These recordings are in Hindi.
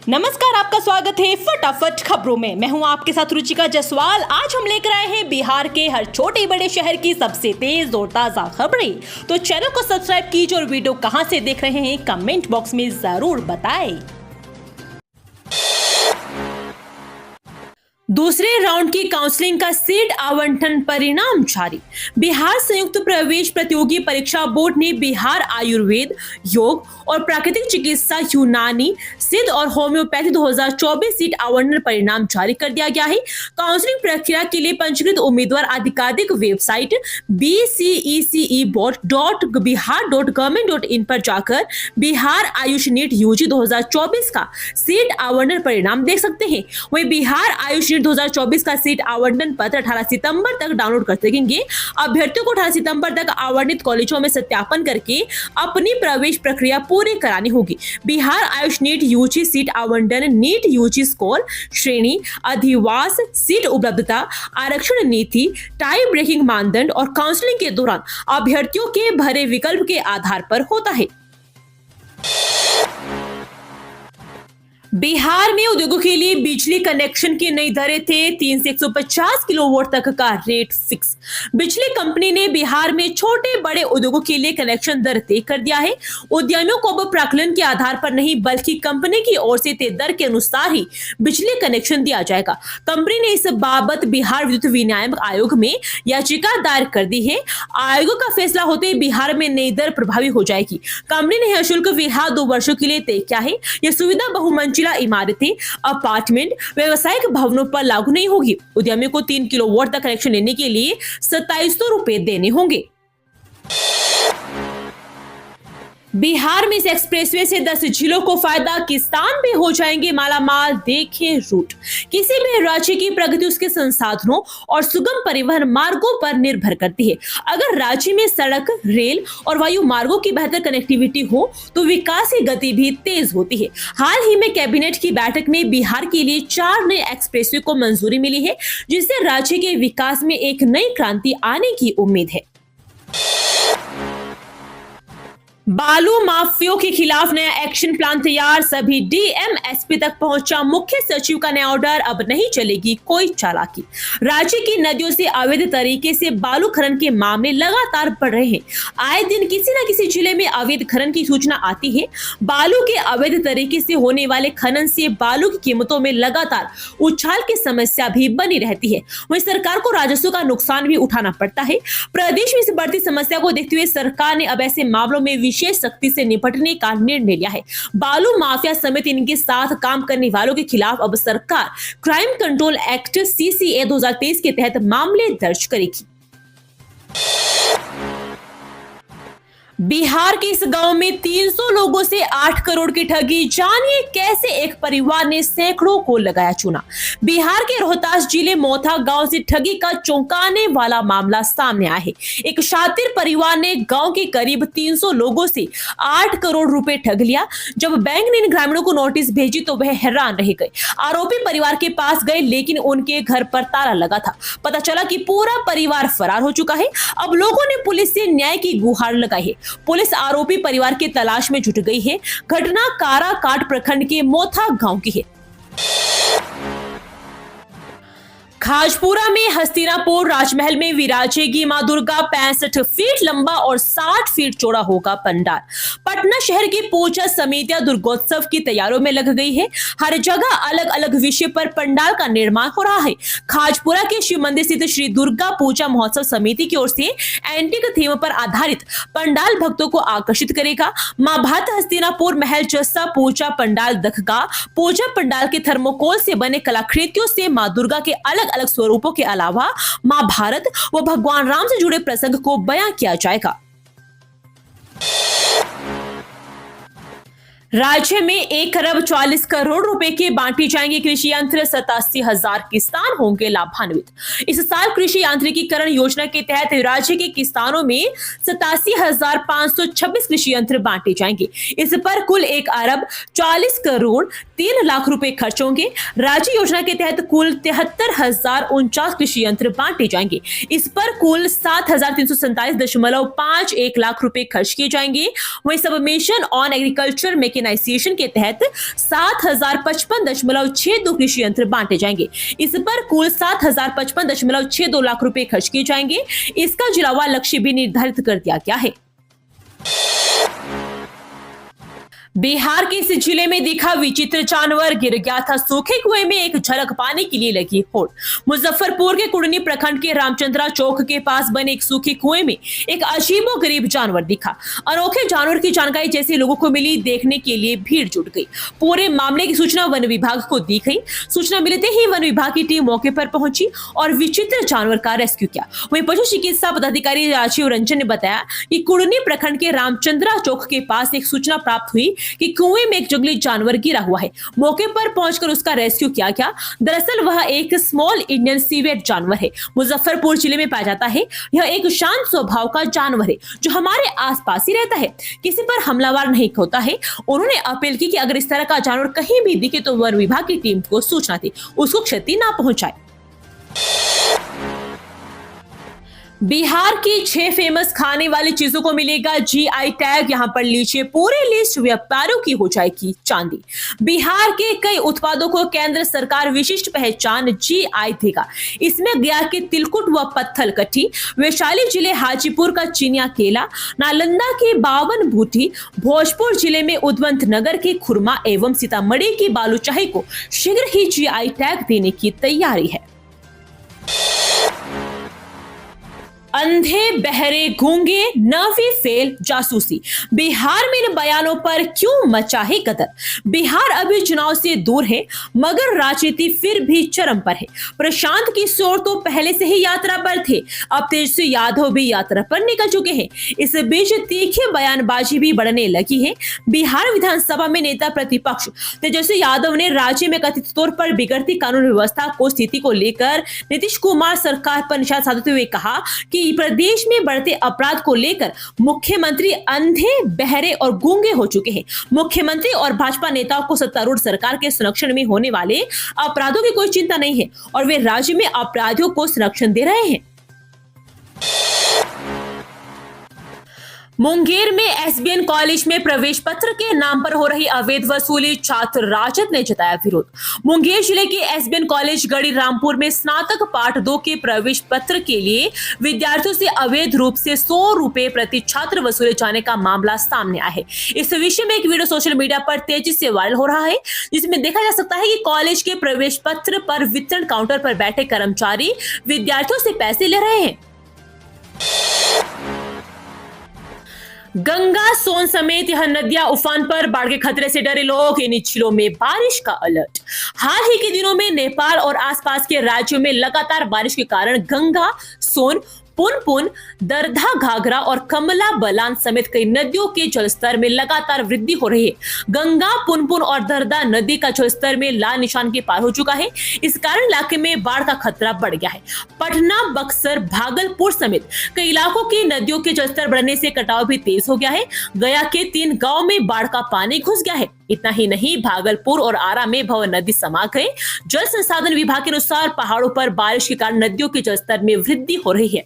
नमस्कार, आपका स्वागत है फटाफट खबरों में। मैं हूं आपके साथ रुचिका जायसवाल। आज हम लेकर आए हैं बिहार के हर छोटे बड़े शहर की सबसे तेज और ताजा खबरें। तो चैनल को सब्सक्राइब कीजिए और वीडियो कहां से देख रहे हैं कमेंट बॉक्स में जरूर बताएं। दूसरे राउंड की काउंसलिंग का सीट आवंटन परिणाम जारी। बिहार संयुक्त प्रवेश प्रतियोगी परीक्षा बोर्ड ने बिहार आयुर्वेद, योग और प्राकृतिक चिकित्सा, यूनानी, सिद्ध और होम्योपैथी 2024 सीट आवंटन परिणाम जारी कर दिया गया है। काउंसलिंग प्रक्रिया के लिए पंजीकृत उम्मीदवार आधिकारिक वेबसाइट bceceboard.bihar.government.in पर जाकर बिहार आयुष नीट यूजी 2024 का सीट आवंटन परिणाम देख सकते हैं। वही बिहार आयुष 2024 का सीट आवंटन पत्र 18 सितंबर तक डाउनलोड कर सकेंगे। अभ्यर्थियों को 18 सितंबर तक आवंटित कॉलेजों में सत्यापन करके अपनी प्रवेश प्रक्रिया पूरी करानी होगी। Bihar Ayush NEET UG seat आवंटन, नीट यूजी स्कोर, श्रेणी, अधिवास, सीट उपलब्धता, आरक्षण नीति, टाई ब्रेकिंग मानदंड और काउंसलिंग के दौरान अभ्यर्थियों के भरे विकल्प के आधार पर होता है। बिहार में उद्योगों के लिए बिजली कनेक्शन की नई दरें थे। 3 से 150 किलोवाट तक का रेट फिक्स। बिजली कंपनी ने बिहार में छोटे बड़े उद्योगों के लिए कनेक्शन दर तय कर दिया है। उद्यमियों को अब प्राक्कलन के आधार पर नहीं बल्कि कंपनी की ओर से तय दर के अनुसार ही बिजली कनेक्शन दिया जाएगा। कंपनी ने इस बाबत बिहार विद्युत विनियामक आयोग में याचिका दायर कर दी है। आयोग का फैसला होते ही बिहार में नई दर प्रभावी हो जाएगी। कंपनी ने यह शुल्क फिलहाल 2 वर्षों के लिए तय किया है। यह सुविधा बहुमंजिला इमारतें, अपार्टमेंट, व्यावसायिक भवनों पर लागू नहीं होगी। उद्यमी को 3 किलोवाट तक कनेक्शन लेने के लिए 2700 रुपए देने होंगे। बिहार में इस एक्सप्रेसवे से 10 जिलों को फायदा, किसान भी हो जाएंगे मालामाल। देखें रूट। किसी भी राज्य की प्रगति उसके संसाधनों और सुगम परिवहन मार्गों पर निर्भर करती है। अगर राज्य में सड़क, रेल और वायु मार्गों की बेहतर कनेक्टिविटी हो तो विकास की गति भी तेज होती है। हाल ही में कैबिनेट की बैठक में बिहार के लिए 4 नए एक्सप्रेसवे को मंजूरी मिली है, जिससे राज्य के विकास में एक नई क्रांति आने की उम्मीद है। बालू माफियों के खिलाफ नया एक्शन प्लान तैयार। सभी डीएम एसपी तक पहुंचा मुख्य सचिव का नया ऑर्डर। अब नहीं चलेगी कोई चालाकी। राज्य की नदियों से अवैध तरीके से बालू खनन के मामले लगातार बढ़ रहे हैं। आए दिन किसी न किसी जिले में अवैध खनन की सूचना आती है। बालू के अवैध तरीके से होने वाले खनन से बालू की कीमतों में लगातार उछाल की समस्या भी बनी रहती है। वहीं सरकार को राजस्व का नुकसान भी उठाना पड़ता है। प्रदेश में इस बढ़ती समस्या को देखते हुए सरकार ने अब ऐसे मामलों में विशेष सख्ती से निपटने का निर्णय लिया है। बालू माफिया समेत इनके साथ काम करने वालों के खिलाफ अब सरकार क्राइम कंट्रोल एक्ट सीसीए 2023 के तहत मामले दर्ज करेगी। बिहार के इस गांव में 300 लोगों से 8 करोड़ की ठगी। जानिए कैसे एक परिवार ने सैकड़ों को लगाया चूना। बिहार के रोहतास जिले मोथा गांव से ठगी का चौंकाने वाला मामला सामने आया है। एक शातिर परिवार ने गांव के करीब 300 लोगों से 8 करोड़ रुपए ठग लिया। जब बैंक ने इन ग्रामीणों को नोटिस भेजी तो वह हैरान रह गए। आरोपी परिवार के पास गए लेकिन उनके घर पर ताला लगा था। पता चला कि पूरा परिवार फरार हो चुका है। अब लोगों ने पुलिस से न्याय की गुहार लगाई है। पुलिस आरोपी परिवार की तलाश में जुट गई है। घटना काराकाट प्रखंड के मोथा गांव की है। खाजपुरा में हस्तिनापुर राजमहल में विराजेगी मां दुर्गा। 65 फीट लंबा और 60 फीट चौड़ा होगा पंडाल। पटना शहर की पूजा समितियां दुर्गोत्सव की तैयारियों में लग गई है। हर जगह अलग अलग विषय पर पंडाल का निर्माण हो रहा है। खाजपुरा के शिव मंदिर स्थित श्री दुर्गा पूजा महोत्सव समिति की ओर से एंटीक थीम पर आधारित पंडाल भक्तों को आकर्षित करेगा। मां भात हस्तिनापुर महल जस्सा पूजा पंडाल दखगा पूजा पंडाल के थर्मोकोल से बने कलाकृतियों से मां दुर्गा के अलग अलग स्वरूपों के अलावा महाभारत व भगवान राम से जुड़े प्रसंग को बयां किया जाएगा। राज्य में 1 अरब 40 करोड़ रुपए के बांटी जाएंगे कृषि यंत्र। 87,000 किसान होंगे लाभान्वित। इस साल कृषि यांत्रिकीकरण योजना के तहत राज्य के किसानों में 87,526 कृषि यंत्र बांटे जाएंगे। इस पर कुल 1 अरब 40 करोड़ 3 लाख रुपए खर्च होंगे। राज्य योजना के तहत कुल 73,049 कृषि यंत्र बांटे जाएंगे। इस पर कुल 7,347.51 लाख रुपए खर्च किए जाएंगे। वहीं सब mission on agriculture mechanization mechanization के तहत 7055.62 कृषि यंत्र बांटे जाएंगे। इस पर कुल 7055.62 लाख रुपए खर्च किए जाएंगे। इसका जुड़ावा लक्ष्य भी निर्धारित कर दिया गया है। बिहार के इस जिले में दिखा विचित्र जानवर, गिर गया था सूखे कुएं में, एक झलक पाने के लिए लगी होड़। मुजफ्फरपुर के कुड़नी प्रखंड के रामचंद्रा चौक के पास बने एक सूखे कुएं में एक अजीबोगरीब जानवर दिखा। अनोखे जानवर की जानकारी जैसे लोगों को मिली, देखने के लिए भीड़ जुट गई। पूरे मामले की सूचना वन विभाग को दी गई। सूचना मिलते ही वन विभाग की टीम मौके पर पहुंची और विचित्र जानवर का रेस्क्यू किया। वहीं पशु चिकित्सा पदाधिकारी राजीव रंजन ने बताया कि कुड़नी प्रखंड के रामचंद्रा चौक के पास एक सूचना प्राप्त हुई कि कुएं में एक जंगली जानवर गिरा हुआ है। मौके पर पहुंचकर उसका रेस्क्यू किया गया। दरअसल वह एक स्मॉल इंडियन सीवेट जानवर है, मुजफ्फरपुर जिले में पाया जाता है। यह एक शांत स्वभाव का जानवर है जो हमारे आसपास ही रहता है, किसी पर हमलावर नहीं होता है। उन्होंने अपील की कि अगर इस तरह का जानवर कहीं भी दिखे तो वन विभाग की टीम को सूचना दे, उसको क्षति ना पहुंचाए। बिहार की 6 फेमस खाने वाली चीजों को मिलेगा जीआई टैग। यहां पर लीजिए पूरी लिस्ट, व्यापारियों की हो जाएगी चांदी। बिहार के कई उत्पादों को केंद्र सरकार विशिष्ट पहचान जीआई देगा। इसमें गया के तिलकुट व पत्थल कट्टी, वैशाली जिले हाजीपुर का चिनिया केला, नालंदा की 52 बूटी, भोजपुर जिले में उद्वंत नगर के खुरमा एवं सीतामढ़ी की बालूशाही को शीघ्र ही जीआई टैग देने की तैयारी है। अंधे बहरे गूंगे नवी फेल जासूसी, बिहार में इन बयानों पर क्यों मचा है गदर। बिहार अभी चुनाव से दूर है मगर राजनीति फिर भी चरम पर है। प्रशांत किशोर तो पहले से ही यात्रा पर थे, अब तेजस्वी यादव भी यात्रा पर निकल चुके हैं। इस बीच तीखी बयानबाजी भी बढ़ने लगी है। बिहार विधानसभा में नेता प्रतिपक्ष तेजस्वी यादव ने राज्य में कथित तौर पर बिगड़ती कानून व्यवस्था को स्थिति को लेकर नीतीश कुमार सरकार पर निशाना साधते हुए कहा कि प्रदेश में बढ़ते अपराध को लेकर मुख्यमंत्री अंधे बहरे और गूंगे हो चुके हैं। मुख्यमंत्री और भाजपा नेताओं को सत्तारूढ़ सरकार के संरक्षण में होने वाले अपराधों की कोई चिंता नहीं है और वे राज्य में अपराधियों को संरक्षण दे रहे हैं। मुंगेर में एसबीएन कॉलेज में प्रवेश पत्र के नाम पर हो रही अवैध वसूली, छात्र राजद ने जताया विरोध। मुंगेर जिले के एसबीएन कॉलेज गढ़ी रामपुर में स्नातक पार्ट 2 के प्रवेश पत्र के लिए विद्यार्थियों से अवैध रूप से 100 रुपए प्रति छात्र वसूले जाने का मामला सामने आया है। इस विषय में एक वीडियो सोशल मीडिया पर तेजी से वायरल हो रहा है, जिसमें देखा जा सकता है कि कॉलेज के प्रवेश पत्र पर वितरण काउंटर पर बैठे कर्मचारी विद्यार्थियों से पैसे ले रहे हैं। गंगा सोन समेत यह नदियां उफान पर, बाढ़ के खतरे से डरे लोग, इन जिलों में बारिश का अलर्ट। हाल ही के दिनों में नेपाल और आसपास के राज्यों में लगातार बारिश के कारण गंगा, सोन, पुनपुन, दरधा, घाघरा और कमला बलान समेत कई नदियों के जलस्तर में लगातार वृद्धि हो रही है। गंगा, पुनपुन और दरधा नदी का जलस्तर में लाल निशान के पार हो चुका है। इस कारण इलाके में बाढ़ का खतरा बढ़ गया है। पटना, बक्सर, भागलपुर समेत कई इलाकों की नदियों के जलस्तर बढ़ने से कटाव भी तेज हो गया है। गया के 3 गाँव में बाढ़ का पानी घुस गया है। इतना ही नहीं, भागलपुर और आरा में भव नदी समा गए। जल संसाधन विभाग के अनुसार पहाड़ों पर बारिश के कारण नदियों के जलस्तर में वृद्धि हो रही है।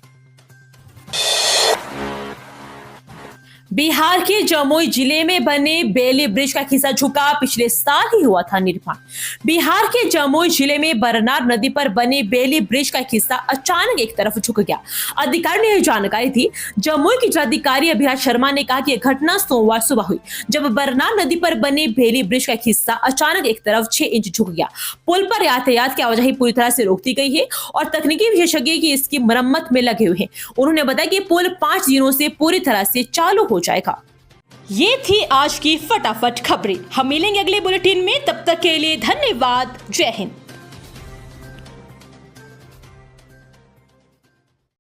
बिहार के जमुई जिले में बने बेली ब्रिज का हिस्सा झुका, पिछले साल ही हुआ था निर्माण। बिहार के जमुई जिले में बरनार नदी पर बने बेली ब्रिज का हिस्सा अचानक एक तरफ झुक गया। अधिकारी ने यह जानकारी दी। जमुई की जिलाधिकारी अभिलाष शर्मा ने कहा कि यह घटना सोमवार सुबह हुई, जब बरनार नदी पर बने बेली ब्रिज का हिस्सा अचानक एक तरफ 6 इंच झुक गया। पुल पर यातायात की आवाजाही पूरी तरह से रोक दी गई है और तकनीकी विशेषज्ञ की इसकी मरम्मत में लगे हुए हैं। उन्होंने बताया कि पुल 5 दिनों से पूरी तरह से चालू हो जाएगा। ये थी आज की फटाफट खबरें। हम मिलेंगे अगले बुलेटिन में, तब तक के लिए धन्यवाद। जय हिंद।